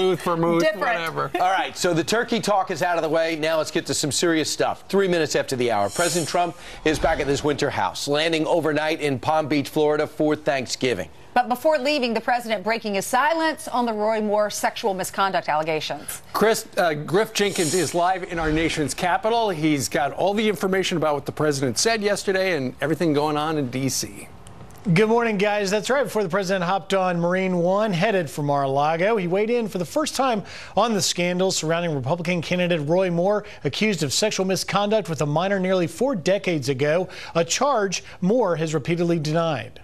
vermouth, Different. whatever. All right, so the turkey talk is out of the way. Now let's get to some serious stuff. 3 minutes after the hour, President Trump is back at his winter house, landing overnight in Palm Beach, Florida for Thanksgiving. But before leaving, the president breaking his silence on the Roy Moore sexual misconduct allegations. Griff Jenkins is live in our nation's capital. He's got all the information about what the president said yesterday and everything going on in D.C. Good morning, guys. That's right. Before the president hopped on Marine One, headed for Mar-a-Lago, he weighed in for the first time on the scandal surrounding Republican candidate Roy Moore, accused of sexual misconduct with a minor nearly 4 decades ago, a charge Moore has repeatedly denied.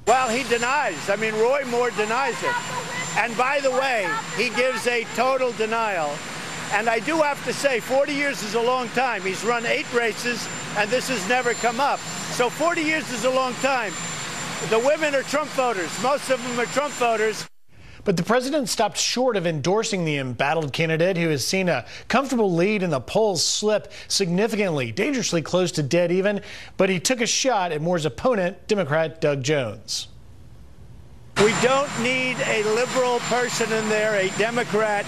Well, he denies. I mean, Roy Moore denies it. And by the way, he gives a total denial. And I do have to say, 40 years is a long time. He's run 8 races, and this has never come up. So 40 years is a long time. The women are Trump voters. Most of them are Trump voters. But the president stopped short of endorsing the embattled candidate who has seen a comfortable lead in the polls slip significantly, dangerously close to dead even. But he took a shot at Moore's opponent, Democrat Doug Jones. We don't need a liberal person in there, a Democrat.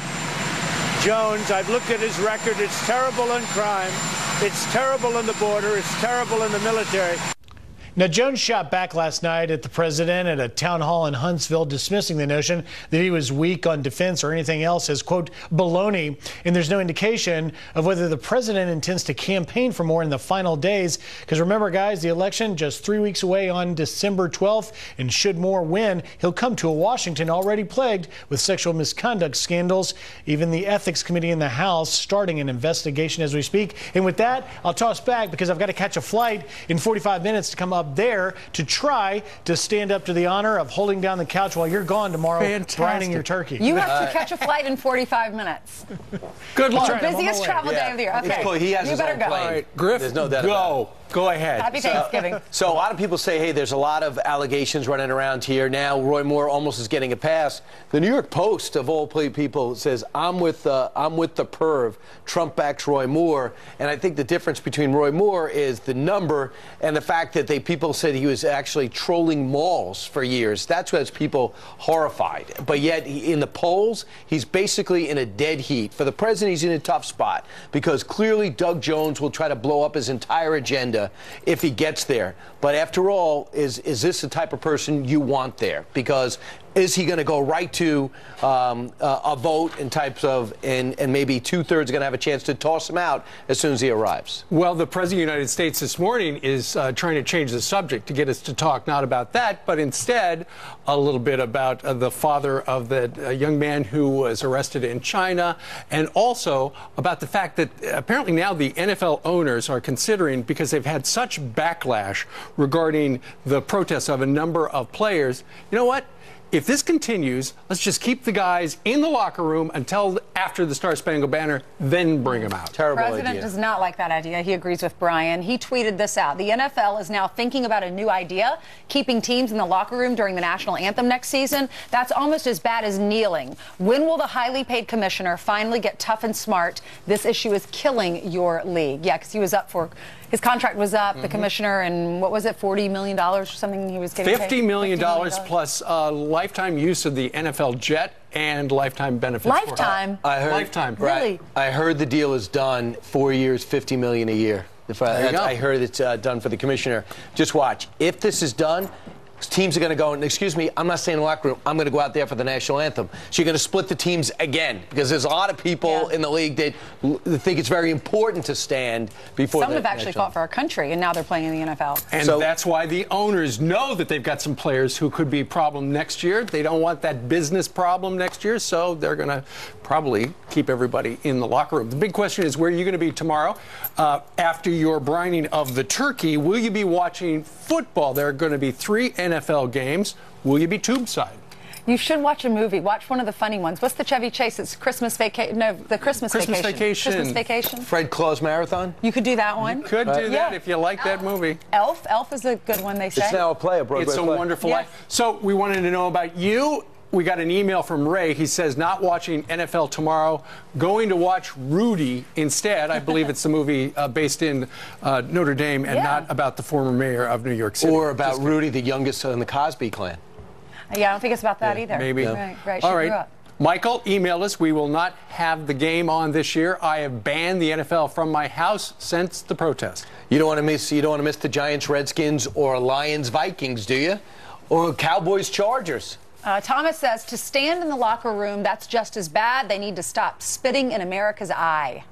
Jones, I've looked at his record. It's terrible in crime. It's terrible in the border. It's terrible in the military. Now, Jones shot back last night at the president at a town hall in Huntsville, dismissing the notion that he was weak on defense or anything else as, quote, baloney. And there's no indication of whether the president intends to campaign for Moore in the final days. Because remember, guys, the election just 3 weeks away on December 12th. And should Moore win, he'll come to a Washington already plagued with sexual misconduct scandals. Even the Ethics Committee in the House starting an investigation as we speak. And with that, I'll toss back because I've got to catch a flight in 45 minutes to come up there to try to stand up to the honor of holding down the couch while you're gone tomorrow, brining your turkey. You have to catch a flight in 45 minutes. Good luck. Well, busiest travel day of the year. Okay, cool. He has his own plane. All right, Griff, there's no doubt about it. Go ahead. Happy Thanksgiving. So a lot of people say, hey, there's a lot of allegations running around here. Now Roy Moore almost is getting a pass. The New York Post, of all people, says, I'm with the perv. Trump backs Roy Moore. And I think the difference between Roy Moore is the number and the fact that people said he was actually trolling malls for years. That's what has people horrified. But yet, in the polls, he's basically in a dead heat. For the president, he's in a tough spot because clearly Doug Jones will try to blow up his entire agenda if he gets there. But after all, is this the type of person you want there? Because is he going to go right to a vote and maybe 2/3 are going to have a chance to toss him out as soon as he arrives? Well, the President of the United States this morning is trying to change the subject to get us to talk not about that, but instead a little bit about the father of the young man who was arrested in China, and also about the fact that apparently now the NFL owners are considering, because they've had such backlash regarding the protests of a number of players, you know what? If this continues, let's just keep the guys in the locker room until after the Star-Spangled Banner, then bring them out. Terrible idea. The president does not like that idea. He agrees with Brian. He tweeted this out. The NFL is now thinking about a new idea, keeping teams in the locker room during the national anthem next season. That's almost as bad as kneeling. When will the highly paid commissioner finally get tough and smart? This issue is killing your league. Yeah, because he was up for... His contract was up, the commissioner, and what was it, $40 million or something he was getting paid? $50 million plus lifetime use of the NFL jet and lifetime benefits. Lifetime? I heard, lifetime. Really? I heard the deal is done, 4 years, $50 million a year. I heard it's done for the commissioner. Just watch. If this is done, teams are going to go, and excuse me, I'm not staying in the locker room. I'm going to go out there for the national anthem. So you're going to split the teams again because there's a lot of people in the league that think it's very important to stand before. Some have actually fought for our country, and now they're playing in the NFL. And so that's why the owners know that they've got some players who could be a problem next year. They don't want that business problem next year, so they're going to probably keep everybody in the locker room. The big question is, where are you going to be tomorrow? After your brining of the turkey, will you be watching football? There are going to be 3 NFL games. Will you be tube-side? You should watch a movie. Watch one of the funny ones. What's the Chevy Chase? It's Christmas Vacation. No, the Christmas Vacation. Christmas Vacation. Fred Claus Marathon? You could do that one. You could do that if you like that movie. Elf. Elf is a good one, they say. It's now a play, a Broadway It's a play. wonderful life. So we wanted to know about you. We got an email from Ray. He says not watching NFL tomorrow, going to watch Rudy instead. I believe it's the movie based in Notre Dame and not about the former mayor of New York City. Or about Rudy, the youngest in the Cosby clan. Yeah, I don't think it's about that either. Maybe. Right, right. She All grew right. up. Michael, email us. We will not have the game on this year. I have banned the NFL from my house since the protest. You don't want to miss. You don't want to miss the Giants, Redskins, or Lions, Vikings, do you? Or Cowboys, Chargers. Thomas says to stand in the locker room, that's just as bad. They need to stop spitting in America's eye.